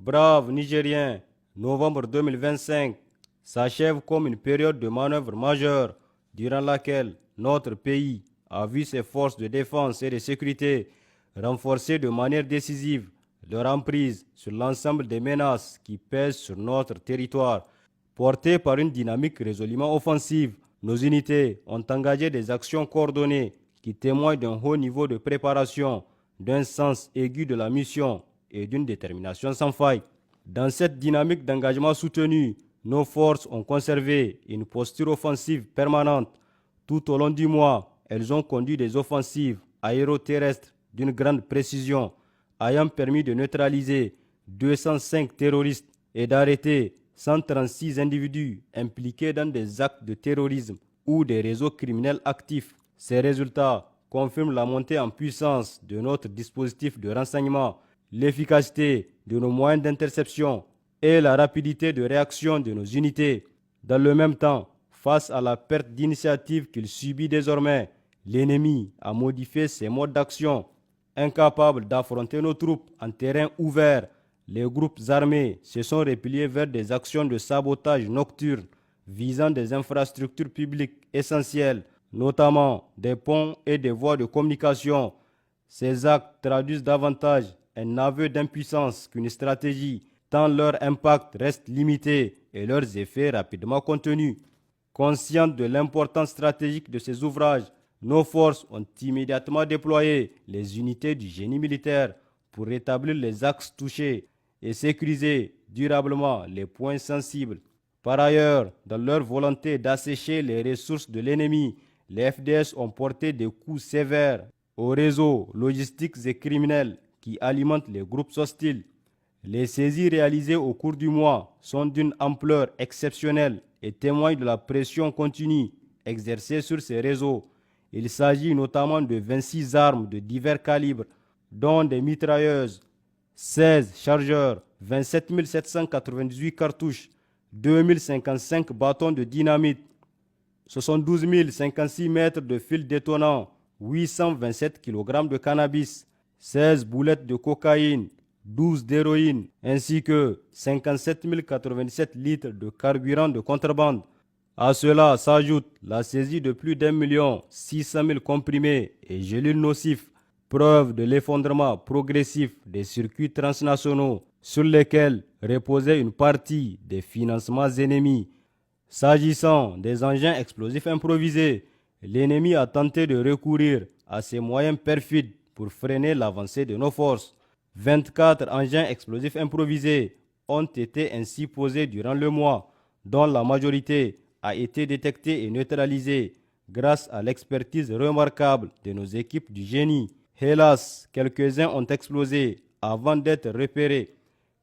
Braves Nigériens, novembre 2025 s'achève comme une période de manœuvre majeure durant laquelle notre pays a vu ses forces de défense et de sécurité renforcer de manière décisive leur emprise sur l'ensemble des menaces qui pèsent sur notre territoire. Portées par une dynamique résolument offensive, nos unités ont engagé des actions coordonnées qui témoignent d'un haut niveau de préparation, d'un sens aigu de la mission et d'une détermination sans faille. Dans cette dynamique d'engagement soutenu, nos forces ont conservé une posture offensive permanente. Tout au long du mois, elles ont conduit des offensives aéroterrestres d'une grande précision, ayant permis de neutraliser 205 terroristes et d'arrêter 136 individus impliqués dans des actes de terrorisme ou des réseaux criminels actifs. Ces résultats confirment la montée en puissance de notre dispositif de renseignement, l'efficacité de nos moyens d'interception et la rapidité de réaction de nos unités. Dans le même temps, face à la perte d'initiative qu'il subit désormais, l'ennemi a modifié ses modes d'action. Incapables d'affronter nos troupes en terrain ouvert, les groupes armés se sont repliés vers des actions de sabotage nocturne visant des infrastructures publiques essentielles, notamment des ponts et des voies de communication. Ces actes traduisent davantage un aveu d'impuissance qu'une stratégie, tant leur impact reste limité et leurs effets rapidement contenus. Conscientes de l'importance stratégique de ces ouvrages, nos forces ont immédiatement déployé les unités du génie militaire pour rétablir les axes touchés et sécuriser durablement les points sensibles. Par ailleurs, dans leur volonté d'assécher les ressources de l'ennemi, les FDS ont porté des coups sévères aux réseaux logistiques et criminels qui alimentent les groupes hostiles. Les saisies réalisées au cours du mois sont d'une ampleur exceptionnelle et témoignent de la pression continue exercée sur ces réseaux. Il s'agit notamment de 26 armes de divers calibres, dont des mitrailleuses, 16 chargeurs, 27 798 cartouches, 2055 bâtons de dynamite, 72 056 mètres de fil détonnant, 827 kg de cannabis, 16 boulettes de cocaïne, 12 d'héroïne, ainsi que 57 097 litres de carburant de contrebande. À cela s'ajoute la saisie de plus d'1 600 000 comprimés et gélules nocifs, preuve de l'effondrement progressif des circuits transnationaux sur lesquels reposait une partie des financements ennemis. S'agissant des engins explosifs improvisés, l'ennemi a tenté de recourir à ces moyens perfides pour freiner l'avancée de nos forces. 24 engins explosifs improvisés ont été ainsi posés durant le mois, dont la majorité a été détectée et neutralisée grâce à l'expertise remarquable de nos équipes du génie. Hélas, quelques-uns ont explosé avant d'être repérés,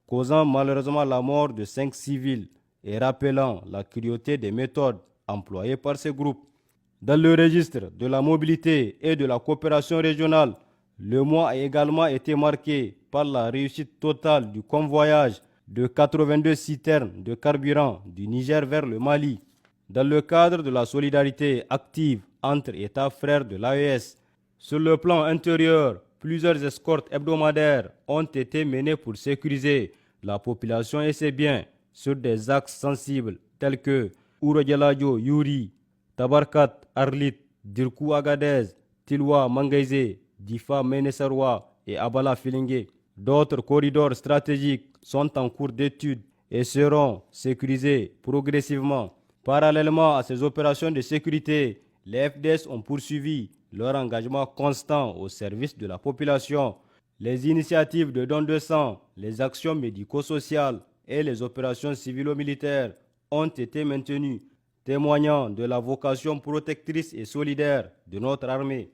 causant malheureusement la mort de 5 civils et rappelant la cruauté des méthodes employées par ces groupes. Dans le registre de la mobilité et de la coopération régionale, le mois a également été marqué par la réussite totale du convoyage de 82 citernes de carburant du Niger vers le Mali. Dans le cadre de la solidarité active entre États frères de l'AES, sur le plan intérieur, plusieurs escortes hebdomadaires ont été menées pour sécuriser la population et ses biens sur des axes sensibles tels que Ouro-Dialadio, Yuri, Tabarkat, Arlit, Dirkou Agadez, Tilwa Mangaise, Difa Menesarwa et Abala Filingue. D'autres corridors stratégiques sont en cours d'étude et seront sécurisés progressivement. Parallèlement à ces opérations de sécurité, les FDS ont poursuivi leur engagement constant au service de la population. Les initiatives de don de sang, les actions médico-sociales et les opérations civilo-militaires ont été maintenues, témoignant de la vocation protectrice et solidaire de notre armée.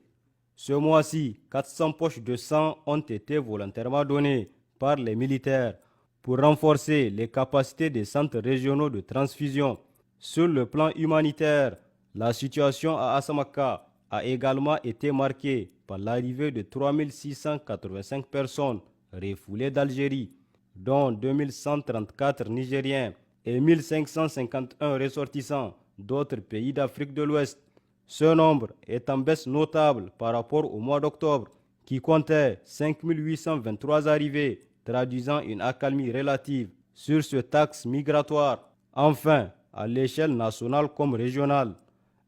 Ce mois-ci, 400 poches de sang ont été volontairement données par les militaires pour renforcer les capacités des centres régionaux de transfusion. Sur le plan humanitaire, la situation à Asamaka a également été marquée par l'arrivée de 3685 personnes refoulées d'Algérie, dont 2134 Nigériens et 1551 ressortissants d'autres pays d'Afrique de l'Ouest. Ce nombre est en baisse notable par rapport au mois d'octobre, qui comptait 5823 arrivées traduisant une accalmie relative sur ce axe migratoire. Enfin, à l'échelle nationale comme régionale,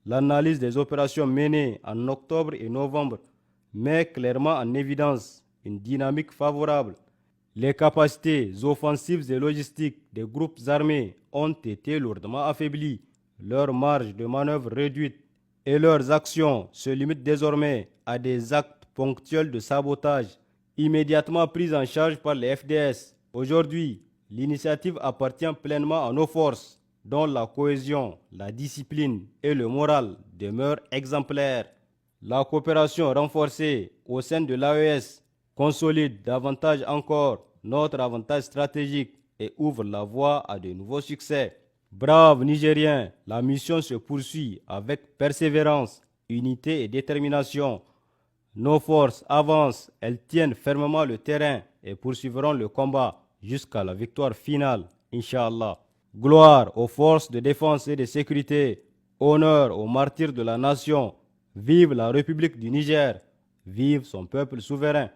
l'analyse des opérations menées en octobre et novembre met clairement en évidence une dynamique favorable. Les capacités offensives et logistiques des groupes armés ont été lourdement affaiblies, leur marge de manœuvre réduite et leurs actions se limitent désormais à des actes ponctuels de sabotage immédiatement pris en charge par les FDS. Aujourd'hui, l'initiative appartient pleinement à nos forces, dont la cohésion, la discipline et le moral demeurent exemplaires. La coopération renforcée au sein de l'AES consolide davantage encore notre avantage stratégique et ouvre la voie à de nouveaux succès. Braves Nigériens, la mission se poursuit avec persévérance, unité et détermination. Nos forces avancent, elles tiennent fermement le terrain et poursuivront le combat jusqu'à la victoire finale, Inch'Allah. Gloire aux forces de défense et de sécurité, honneur aux martyrs de la nation. Vive la République du Niger, vive son peuple souverain.